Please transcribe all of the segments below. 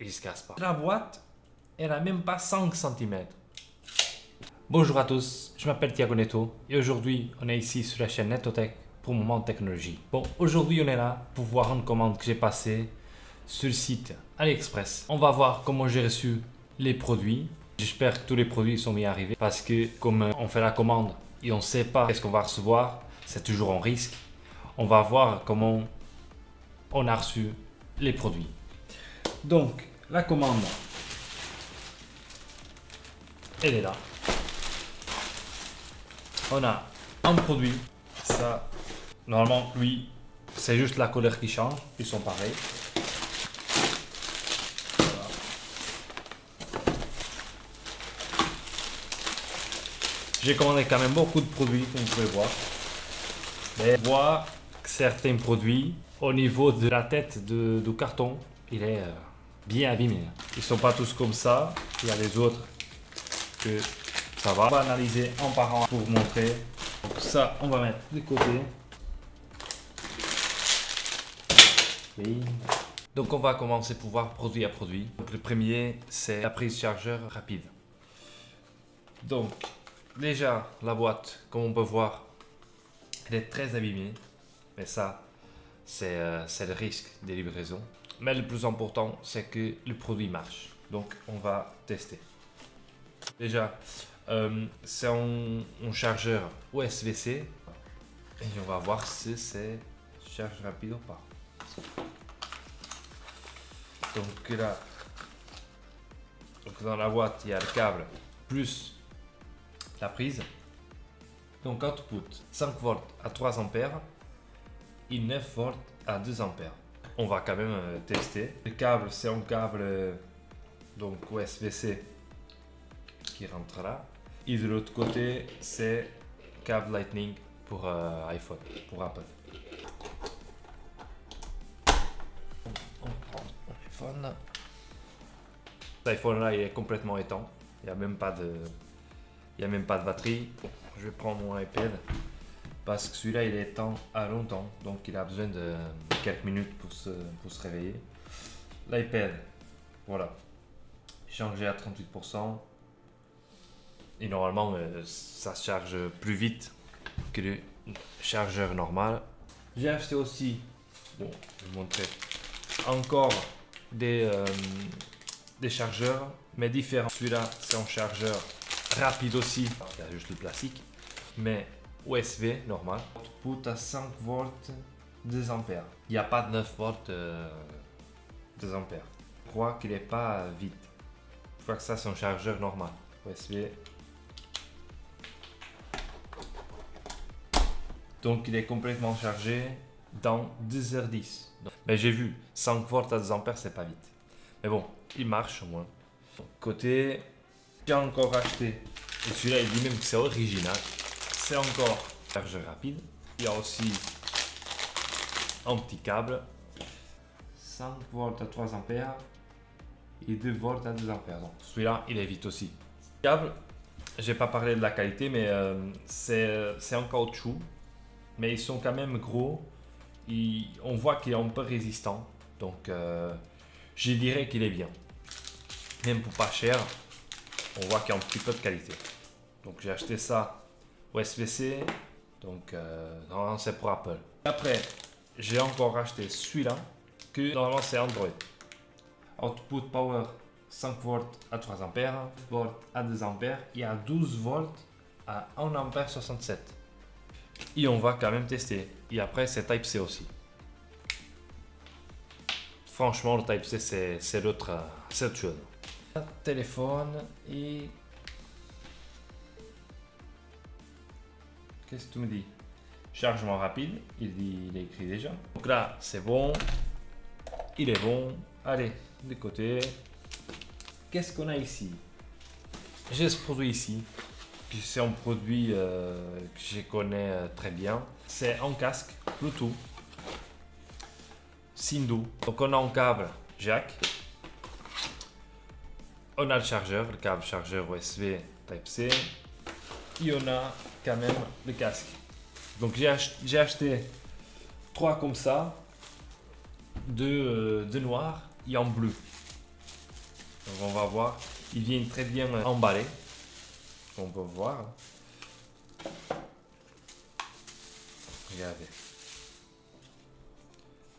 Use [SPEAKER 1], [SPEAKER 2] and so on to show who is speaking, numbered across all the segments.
[SPEAKER 1] il se casse pas. La boîte, elle a même pas 5 cm. Bonjour à tous, je m'appelle Thiago Neto et aujourd'hui on est ici sur la chaîne Netotech pour Moment Technologie. Bon, aujourd'hui on est là pour voir une commande que j'ai passée sur le site AliExpress. On va voir comment j'ai reçu les produits. J'espère que tous les produits sont bien arrivés parce que comme on fait la commande et on ne sait pas qu'est-ce qu'on va recevoir, c'est toujours un risque. On va voir comment on a reçu les produits. Donc la commande, elle est là. On a un produit, ça, normalement, lui, c'est juste la couleur qui change, ils sont pareils. Voilà. J'ai commandé quand même beaucoup de produits, comme vous pouvez voir. Mais on voit que certains produits, au niveau de la tête du carton, il est bien abîmé. Ils ne sont pas tous comme ça, il y a les autres que ça va. On va analyser un par un pour vous montrer. Donc ça, on va mettre de côté. Oui. Donc on va commencer pour voir produit à produit. Donc le premier, c'est la prise chargeur rapide. Donc déjà, la boîte, comme on peut voir, elle est très abîmée. Mais ça, c'est le risque des livraisons. Mais le plus important, c'est que le produit marche. Donc on va tester. Déjà, c'est un chargeur USB-C et on va voir si c'est charge rapide ou pas. Donc là, dans la boîte, il y a le câble plus la prise. Donc output 5 volts à 3 ampères et 9 volts à 2 ampères. On va quand même tester. Le câble, c'est un câble donc USB-C qui rentre là. Et de l'autre côté, c'est câble Lightning pour iPhone, pour Apple. On prend l'iPhone. Cet iPhone là, il est complètement éteint. Il n'y a même pas de batterie. Je vais prendre mon iPad parce que celui-là, il est éteint à longtemps, donc il a besoin de quelques minutes pour se réveiller. L'iPad, voilà, changé à 38%. Et normalement, ça se charge plus vite que le chargeur normal. J'ai acheté aussi, bon, je vais vous montrer, encore des chargeurs, mais différents. Celui-là, c'est un chargeur rapide aussi. Il y a juste le plastique, mais USB normal. Output à 5 volts 2 ampères. Il n'y a pas de 9 volts 2 ampères. Je crois qu'il n'est pas vide. Je crois que ça, c'est un chargeur normal. USB. Donc il est complètement chargé dans 2h10. Mais j'ai vu 5 volts à 2 ampères, c'est pas vite. Mais bon, il marche au moins. Côté, j'ai encore acheté, et celui-là il dit même que c'est original, c'est encore chargeur rapide. Il y a aussi un petit câble, 5 volts à 3 ampères et 2 volts à 2 ampères. Donc celui-là il est vite aussi. Câble, j'ai pas parlé de la qualité, mais c'est en caoutchouc. Mais ils sont quand même gros. On voit qu'il est un peu résistant. Donc, je dirais qu'il est bien. Même pour pas cher, on voit qu'il y a un petit peu de qualité. Donc, j'ai acheté ça USB-C. Donc, normalement, c'est pour Apple. Après, j'ai encore acheté celui-là, que normalement, c'est Android. Output power 5 volts à 3 ampères, 9 volts à 2 ampères et à 12 volts à 1 ampère 67. Et on va quand même tester. Et après, c'est Type-C aussi. Franchement, le Type-C, c'est autre chose. Téléphone et... Qu'est-ce que tu me dis? Chargement rapide, il est écrit déjà. Donc là, c'est bon. Il est bon. Allez, de côté. Qu'est-ce qu'on a ici? J'ai ce produit ici. C'est un produit que je connais très bien. C'est un casque Bluetooth Sindhu. Donc on a un câble jack. On a le câble chargeur USB Type-C. Et on a quand même le casque. Donc j'ai acheté 3 comme ça. Deux noirs et en bleu. Donc on va voir. Il vient très bien emballé. On peut voir. Regardez.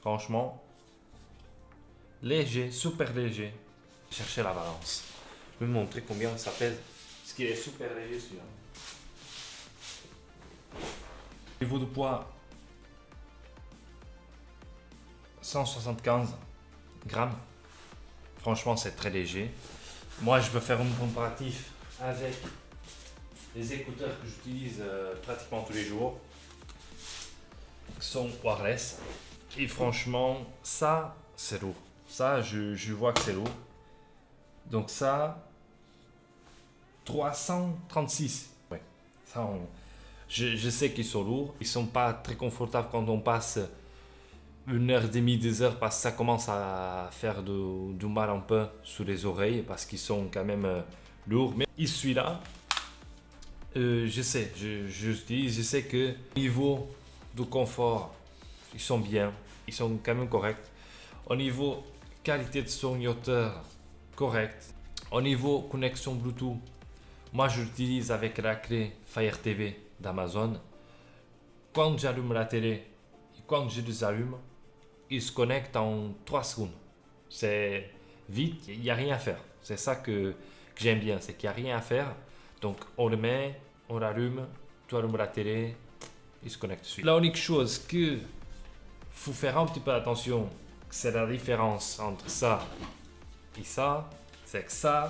[SPEAKER 1] Franchement, léger, super léger. Cherchez la balance. Je vais vous montrer combien ça pèse. Parce qu'il est super léger celui-là. Niveau de poids, 175 grammes. Franchement, c'est très léger. Moi, je veux faire un comparatif avec les écouteurs que j'utilise pratiquement tous les jours. Qui sont wireless. Et franchement, ça, c'est lourd. Ça, je vois que c'est lourd. Donc ça, 336. Ouais. Ça, je sais qu'ils sont lourds. Ils sont pas très confortables quand on passe 1h30, 2 heures, parce que ça commence à faire du mal un peu sous les oreilles, parce qu'ils sont quand même lourds. Mais celui-là, je sais, je sais que niveau de confort, ils sont bien, ils sont quand même corrects. Au niveau qualité de son et hauteur, correct. Au niveau connexion Bluetooth, moi je l'utilise avec la clé Fire TV d'Amazon. Quand j'allume la télé et quand je les allume, il se connecte en 3 secondes. C'est vite, il n'y a rien à faire. C'est ça que j'aime bien, c'est qu'il n'y a rien à faire. Donc on le met, on l'allume, tu allumes la télé, il se connecte dessus. La unique chose que faut faire un petit peu attention, c'est la différence entre ça et ça, c'est que ça,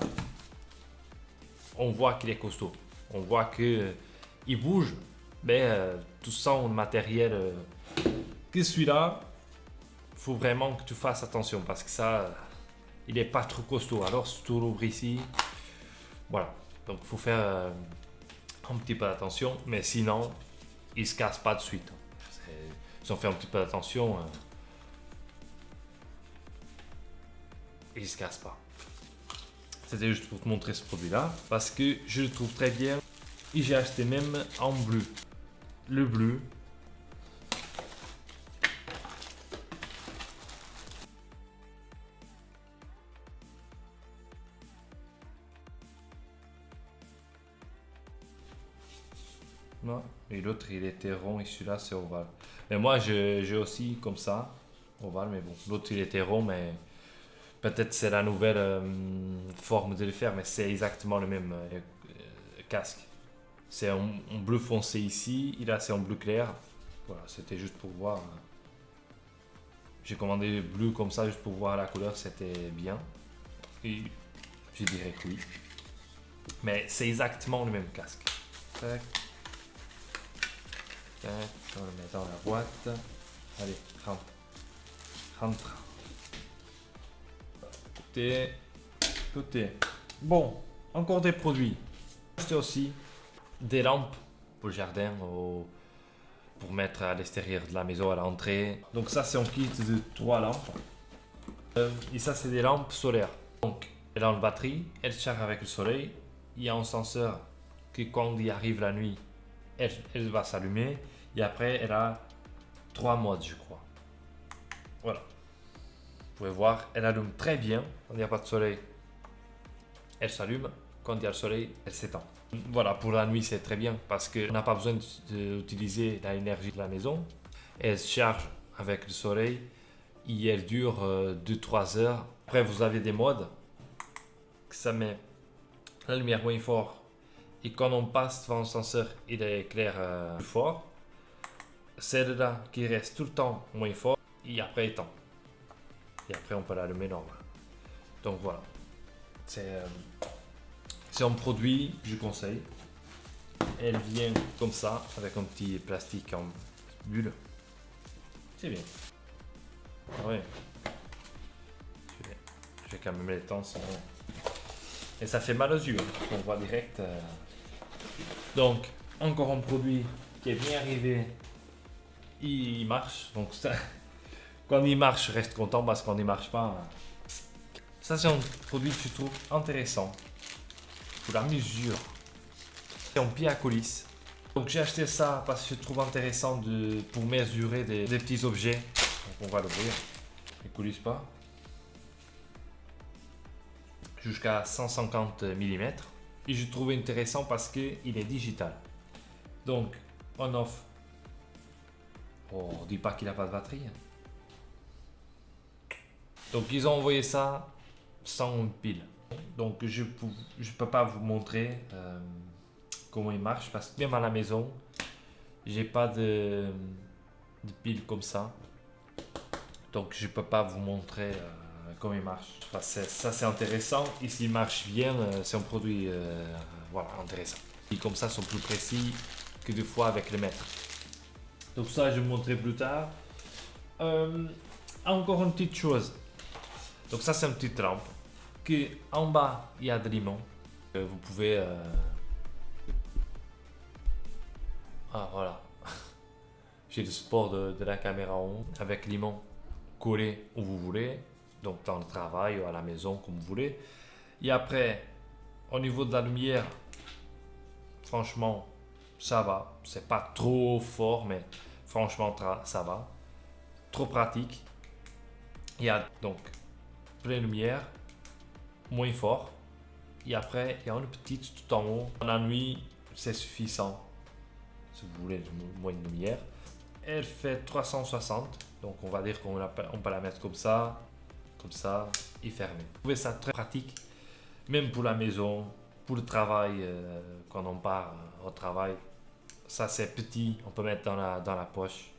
[SPEAKER 1] on voit qu'il est costaud. On voit que il bouge, mais tout son matériel que celui-là, faut vraiment que tu fasses attention parce que ça, il est pas trop costaud. Alors si tu l'ouvres ici, voilà. Donc faut faire un petit peu attention, mais sinon, il se casse pas de suite. Si on fait un petit peu attention, il se casse pas. C'était juste pour te montrer ce produit-là parce que je le trouve très bien et j'ai acheté même en bleu. Le bleu. Non. Et l'autre il était rond et celui-là c'est ovale. Mais moi j'ai aussi comme ça, ovale, mais bon. L'autre il était rond, mais peut-être c'est la nouvelle forme de le faire, mais c'est exactement le même casque. C'est en bleu foncé ici, et là c'est en bleu clair. Voilà, c'était juste pour voir. J'ai commandé bleu comme ça juste pour voir la couleur, c'était bien. Et je dirais que oui. Mais c'est exactement le même casque. Tac. Tac, on le met dans la boîte. Allez, rentre. Rentre. Côté. Bon, encore des produits. J'ai acheté aussi des lampes pour le jardin, pour mettre à l'extérieur de la maison, à l'entrée. Donc ça, c'est un kit de 3 lampes. Et ça, c'est des lampes solaires. Donc, elle a une batterie, elle charge avec le soleil. Il y a un senseur que quand il arrive la nuit, elle va s'allumer. Et après, elle a 3 modes, je crois. Voilà. Vous pouvez voir, elle allume très bien. Quand il n'y a pas de soleil, elle s'allume. Quand il y a le soleil, elle s'éteint. Voilà, pour la nuit, c'est très bien parce qu'on n'a pas besoin d'utiliser l'énergie de la maison. Elle se charge avec le soleil et elle dure 2-3 heures. Après, vous avez des modes que ça met la lumière moins fort et quand on passe devant le senseur, il éclaire plus fort. Celle-là qui reste tout le temps moins fort et après éteint. Et après, on peut l'allumer normal. Donc voilà. C'est un produit que je conseille. Elle vient comme ça, avec un petit plastique en bulle. C'est bien. Ah ouais. Je vais quand même les temps, sinon... Et ça fait mal aux yeux. On voit direct. Donc, encore un produit qui est bien arrivé. Il marche. Donc, ça... quand il marche, je reste content parce que quand il marche pas... Ça, c'est un produit que je trouve intéressant. Pour la mesure. C'est un pied à coulisse. Donc j'ai acheté ça parce que je trouve intéressant pour mesurer des petits objets. Donc on va l'ouvrir. Il ne coulisse pas. jusqu'à 150 mm. Et je trouvais intéressant parce qu'il est digital. Donc, on-off. Oh, on ne dit pas qu'il n'a pas de batterie. Donc, ils ont envoyé ça sans une pile. Donc, je ne peux pas vous montrer comment il marche parce que même à la maison, j'ai pas de pile comme ça. Donc, je ne peux pas vous montrer comment il marche. Enfin, ça, c'est intéressant. Ici, il marche bien. C'est un produit voilà, intéressant. Et comme ça, sont plus précis que des fois avec le mètre. Donc ça, je vais vous montrer plus tard. Encore une petite chose. Donc ça, c'est une petite lampe. En bas, il y a de limon. Vous pouvez... Ah, voilà. J'ai le support de la caméra en haut. Avec limon collé où vous voulez. Donc dans le travail ou à la maison, comme vous voulez. Et après, au niveau de la lumière, franchement, ça va. C'est pas trop fort, mais franchement, ça va. Trop pratique. Il y a donc pleine lumière, moins fort. Et après, il y a une petite tout en haut. La nuit, c'est suffisant. Si vous voulez moins de lumière. Elle fait 360. Donc, on va dire qu'on peut la mettre comme ça, et fermer. Vous trouvez ça très pratique, même pour la maison, pour le travail, quand on part au travail. Ça, c'est petit. On peut mettre dans la poche,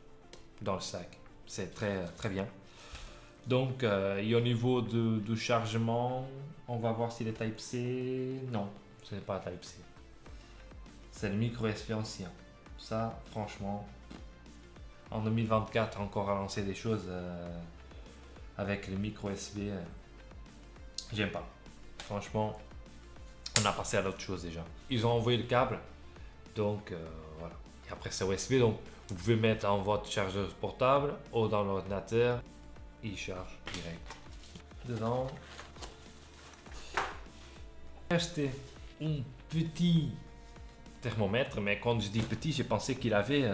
[SPEAKER 1] dans le sac. C'est très, très bien. Donc, et au niveau du chargement, on va voir s'il est Type-C. Non, ce n'est pas Type-C. C'est le micro USB ancien. Ça, franchement, en 2024, encore à lancer des choses avec le micro USB, j'aime pas. Franchement, on a passé à l'autre chose déjà. Ils ont envoyé le câble, donc voilà. Et après, c'est USB, donc vous pouvez mettre en votre chargeur portable ou dans l'ordinateur. Il charge direct. Dedans, j'ai acheté un petit thermomètre, mais quand je dis petit, j'ai pensé qu'il avait,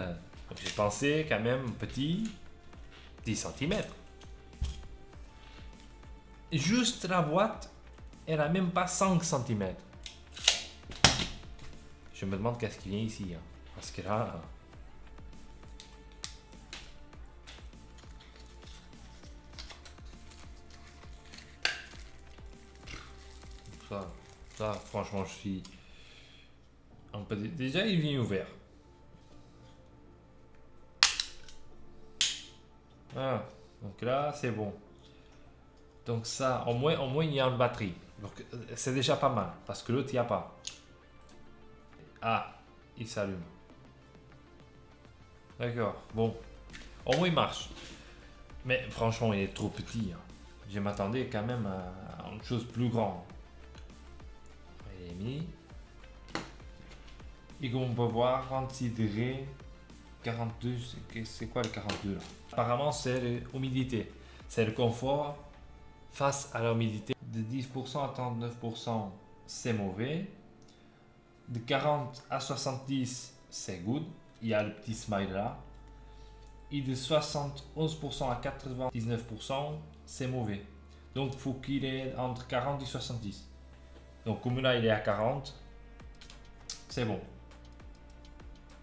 [SPEAKER 1] j'ai pensé quand même petit, 10 cm. Juste la boîte, elle a même pas 5 cm. Je me demande qu'est-ce qui vient ici, hein, parce que là... Ça, franchement, je suis un peu... Déjà, il vient ouvert. Ah, donc là, c'est bon. Donc ça, au moins, il y a une batterie. Donc, c'est déjà pas mal, parce que l'autre, il n'y a pas. Ah, il s'allume. D'accord, bon. Au moins, il marche. Mais franchement, il est trop petit. Hein. Je m'attendais quand même à une chose plus grande. Il est mis. Et comme on peut voir, 36 degrés, 42, c'est quoi le 42 là? Apparemment, c'est l'humidité. C'est le confort face à l'humidité. De 10% à 39%, c'est mauvais. De 40 à 70, c'est good. Il y a le petit smile là. Et de 71% à 99%, c'est mauvais. Donc, il faut qu'il est entre 40 et 70. Donc, comme là, il est à 40, c'est bon.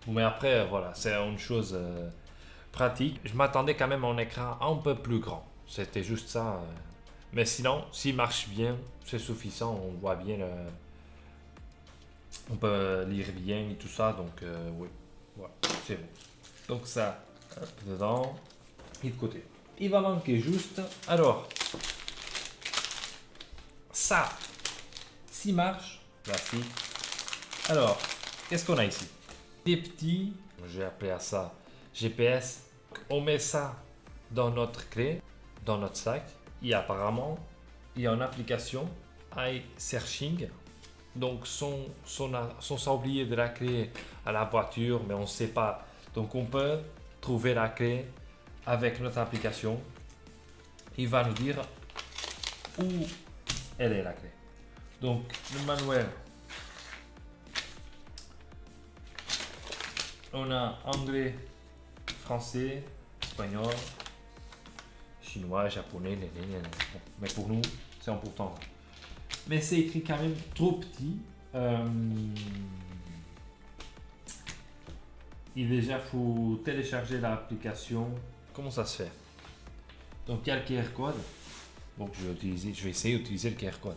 [SPEAKER 1] Mais après, voilà, c'est une chose pratique. Je m'attendais quand même à un écran un peu plus grand. C'était juste ça. Mais sinon, s'il marche bien, c'est suffisant. On voit bien on peut lire bien et tout ça. Donc, oui, voilà, c'est bon. Donc, ça, hop, dedans et de côté. Il va manquer juste. Alors, ça, s'il marche, plastique. Alors, qu'est-ce qu'on a ici? Des petits, j'ai appelé à ça GPS. On met ça dans notre clé, dans notre sac. Et apparemment, il y a une application iSearching. Donc, son sablier de la clé à la voiture, mais on ne sait pas. Donc, on peut trouver la clé avec notre application. Il va nous dire où elle est la clé. Donc, le manuel. On a anglais, français, espagnol, chinois, japonais, mais pour nous, c'est important. mais c'est écrit quand même trop petit. Et déjà, il faut télécharger l'application. Comment ça se fait? Donc, il y a le QR code. Donc, je vais essayer d'utiliser le QR code.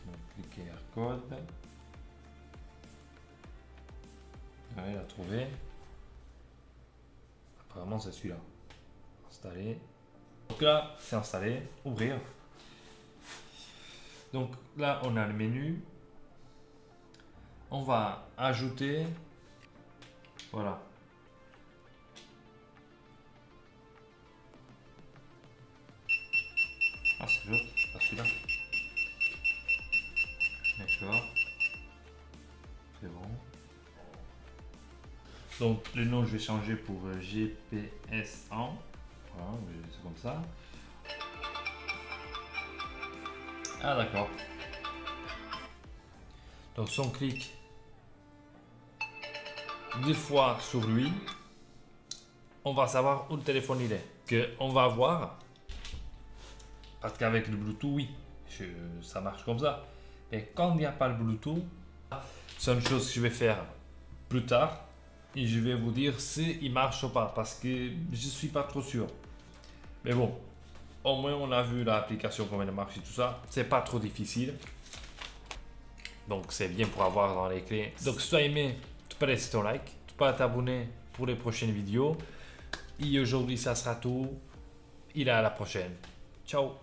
[SPEAKER 1] Donc, le QR code. Ouais, il a trouvé. Apparemment, c'est celui-là. Installer. Donc là, c'est installé. Ouvrir. Donc là, on a le menu. On va ajouter. Voilà. Ah, c'est l'autre, pas celui-là. D'accord. C'est bon. Donc le nom, je vais changer pour GPS en. Voilà, c'est comme ça. Ah, d'accord. Donc si on clique 2 fois sur lui, on va savoir où le téléphone il est. On va voir, parce qu'avec le Bluetooth, oui, ça marche comme ça. Mais quand il n'y a pas le Bluetooth, c'est une chose que je vais faire plus tard et je vais vous dire si il marche ou pas, parce que je suis pas trop sûr. Mais bon, au moins on a vu l'application comment elle marche et tout ça. C'est pas trop difficile. Donc c'est bien pour avoir dans les clés. Donc si tu as aimé, tu peux laisser ton like, tu peux t'abonner pour les prochaines vidéos. Et aujourd'hui ça sera tout. Et à la prochaine. Ciao.